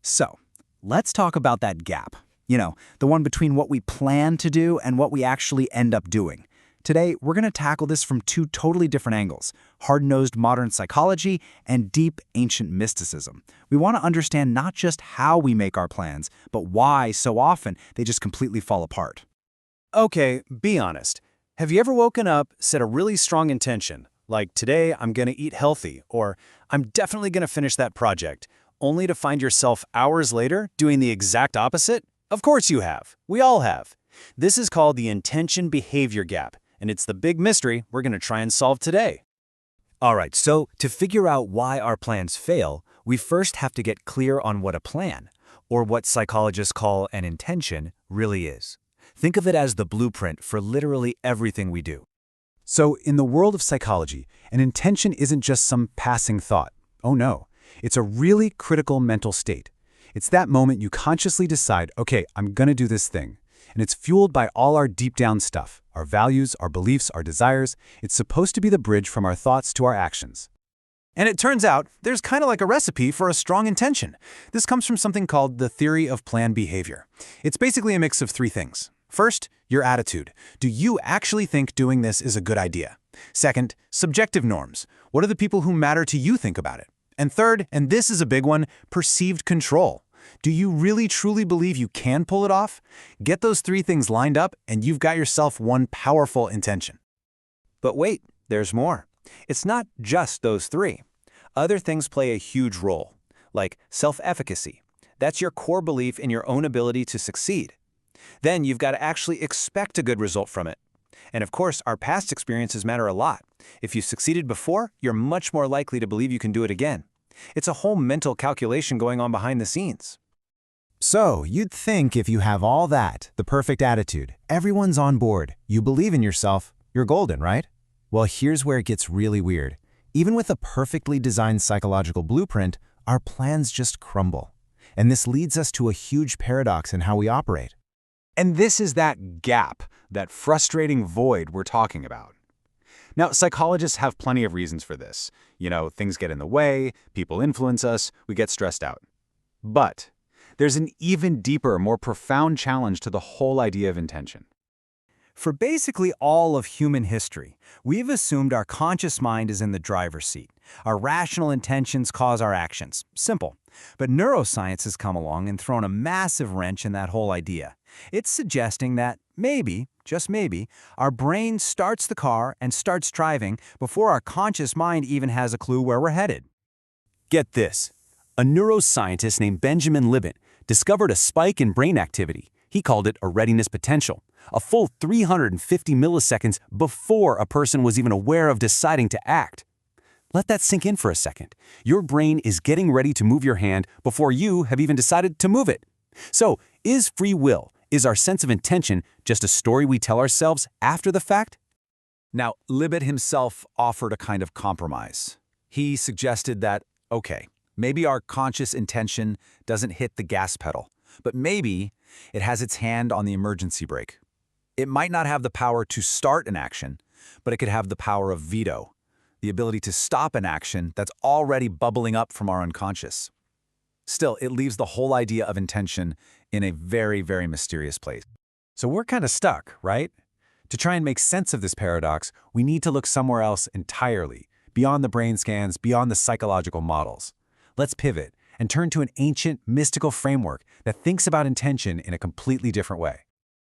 So, let's talk about that gap. The one between what we plan to do and what we actually end up doing. Today, we're going to tackle this from two totally different angles: hard-nosed modern psychology and deep ancient mysticism. We want to understand not just how we make our plans, but why so often they just completely fall apart. Okay, be honest. Have you ever woken up, set a really strong intention, like today I'm going to eat healthy, or I'm definitely going to finish that project, only to find yourself hours later doing the exact opposite? Of course you have. We all have. This is called the intention-behavior gap, and it's the big mystery we're going to try and solve today. All right, so to figure out why our plans fail, we first have to get clear on what a plan, or what psychologists call an intention, really is. Think of it as the blueprint for literally everything we do. So in the world of psychology, an intention isn't just some passing thought. Oh no, it's a really critical mental state. It's that moment you consciously decide, okay, I'm gonna do this thing. And it's fueled by all our deep down stuff, our values, our beliefs, our desires. It's supposed to be the bridge from our thoughts to our actions. And it turns out there's kind of like a recipe for a strong intention. This comes from something called the theory of planned behavior. It's basically a mix of three things. First, your attitude. Do you actually think doing this is a good idea? Second, subjective norms. What do the people who matter to you think about it? And third, and this is a big one, perceived control. Do you really truly believe you can pull it off? Get those three things lined up and you've got yourself one powerful intention. But wait, there's more. It's not just those three. Other things play a huge role, like self-efficacy. That's your core belief in your own ability to succeed. Then you've got to actually expect a good result from it. And of course, our past experiences matter a lot. If you succeeded before, you're much more likely to believe you can do it again. It's a whole mental calculation going on behind the scenes. So, you'd think if you have all that, the perfect attitude, everyone's on board, you believe in yourself, you're golden, right? Well, here's where it gets really weird. Even with a perfectly designed psychological blueprint, our plans just crumble. And this leads us to a huge paradox in how we operate. And this is that gap, that frustrating void we're talking about. Now, psychologists have plenty of reasons for this. Things get in the way, people influence us, we get stressed out. But there's an even deeper, more profound challenge to the whole idea of intention. For basically all of human history, we've assumed our conscious mind is in the driver's seat. Our rational intentions cause our actions. Simple. But neuroscience has come along and thrown a massive wrench in that whole idea. It's suggesting that maybe, just maybe, our brain starts the car and starts driving before our conscious mind even has a clue where we're headed. Get this. A neuroscientist named Benjamin Libet discovered a spike in brain activity. He called it a readiness potential, a full 350 milliseconds before a person was even aware of deciding to act. Let that sink in for a second. Your brain is getting ready to move your hand before you have even decided to move it. So, is free will, is our sense of intention just a story we tell ourselves after the fact? Now, Libet himself offered a kind of compromise. He suggested that, okay, maybe our conscious intention doesn't hit the gas pedal, but maybe it has its hand on the emergency brake. It might not have the power to start an action, but it could have the power of veto, the ability to stop an action that's already bubbling up from our unconscious. Still, it leaves the whole idea of intention in a very, very mysterious place. So we're kind of stuck, right? To try and make sense of this paradox, we need to look somewhere else entirely, beyond the brain scans, beyond the psychological models. Let's pivot and turn to an ancient, mystical framework that thinks about intention in a completely different way.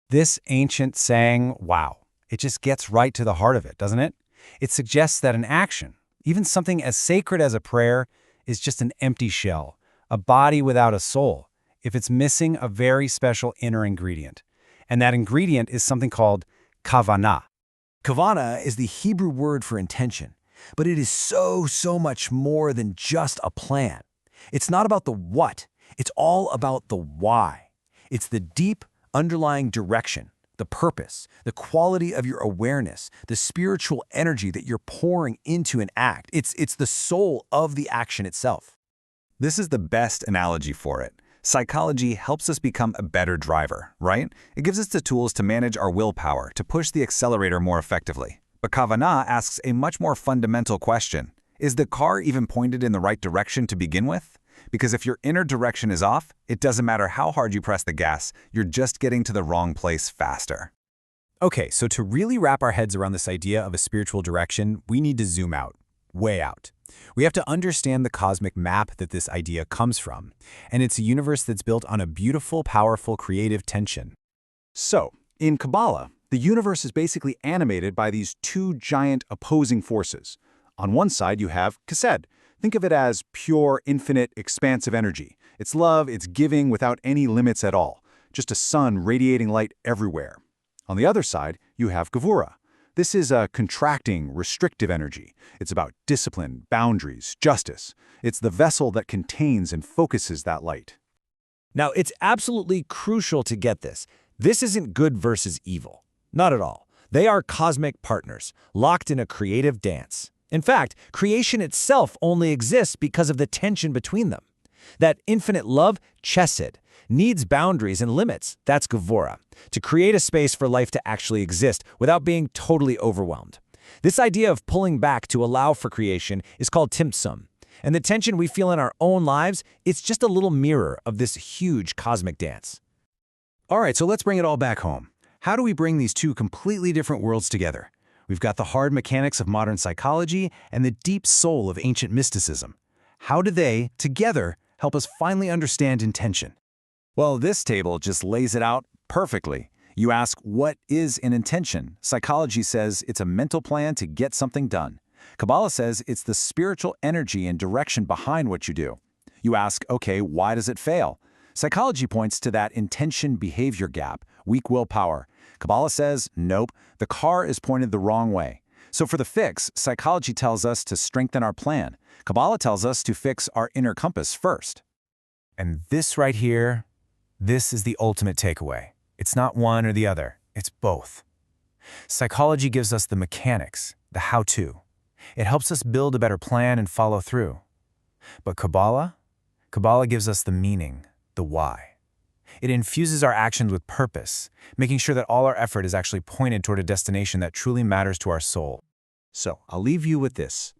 This ancient saying, wow, it just gets right to the heart of it, doesn't it? It suggests that an action, even something as sacred as a prayer, is just an empty shell, a body without a soul, if it's missing a very special inner ingredient. And that ingredient is something called kavanah. Kavana is the Hebrew word for intention, but it is so much more than just a plan. It's not about the what, it's all about the why. It's the deep, underlying direction, the purpose, the quality of your awareness, the spiritual energy that you're pouring into an act. It's the soul of the action itself. This is the best analogy for it. Psychology helps us become a better driver, right? It gives us the tools to manage our willpower, to push the accelerator more effectively. But Kavanah asks a much more fundamental question. Is the car even pointed in the right direction to begin with? Because if your inner direction is off, it doesn't matter how hard you press the gas, you're just getting to the wrong place faster. Okay, so to really wrap our heads around this idea of a spiritual direction, we need to zoom out, way out. We have to understand the cosmic map that this idea comes from, and it's a universe that's built on a beautiful, powerful, creative tension. So, in Kabbalah, the universe is basically animated by these two giant opposing forces. On one side, you have chesed. Think of it as pure, infinite, expansive energy. It's love, it's giving without any limits at all. Just a sun radiating light everywhere. On the other side, you have gevura. This is a contracting, restrictive energy. It's about discipline, boundaries, justice. It's the vessel that contains and focuses that light. Now, it's absolutely crucial to get this. This isn't good versus evil. Not at all. They are cosmic partners, locked in a creative dance. In fact, creation itself only exists because of the tension between them. That infinite love, chesed, needs boundaries and limits, that's gevura, to create a space for life to actually exist without being totally overwhelmed. This idea of pulling back to allow for creation is called timtsum. And the tension we feel in our own lives, it's just a little mirror of this huge cosmic dance. All right, so let's bring it all back home. How do we bring these two completely different worlds together? We've got the hard mechanics of modern psychology and the deep soul of ancient mysticism. How do they, together, help us finally understand intention? Well, this table just lays it out perfectly. You ask, what is an intention? Psychology says it's a mental plan to get something done. Kabbalah says it's the spiritual energy and direction behind what you do. You ask, okay, why does it fail? Psychology points to that intention-behavior gap, weak willpower. Kabbalah says, nope, the car is pointed the wrong way. So for the fix, psychology tells us to strengthen our plan. Kabbalah tells us to fix our inner compass first. And this right here, this is the ultimate takeaway. It's not one or the other, it's both. Psychology gives us the mechanics, the how-to. It helps us build a better plan and follow through. But Kabbalah gives us the meaning, the why. It infuses our actions with purpose, making sure that all our effort is actually pointed toward a destination that truly matters to our soul. So, I'll leave you with this.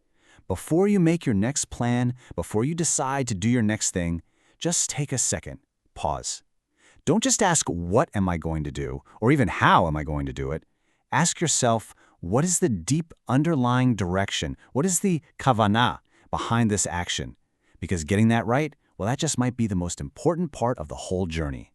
Before you make your next plan, before you decide to do your next thing, just take a second, pause. Don't just ask, what am I going to do, or even how am I going to do it? Ask yourself, what is the deep underlying direction? What is the kavanah behind this action? Because getting that right, well, that just might be the most important part of the whole journey.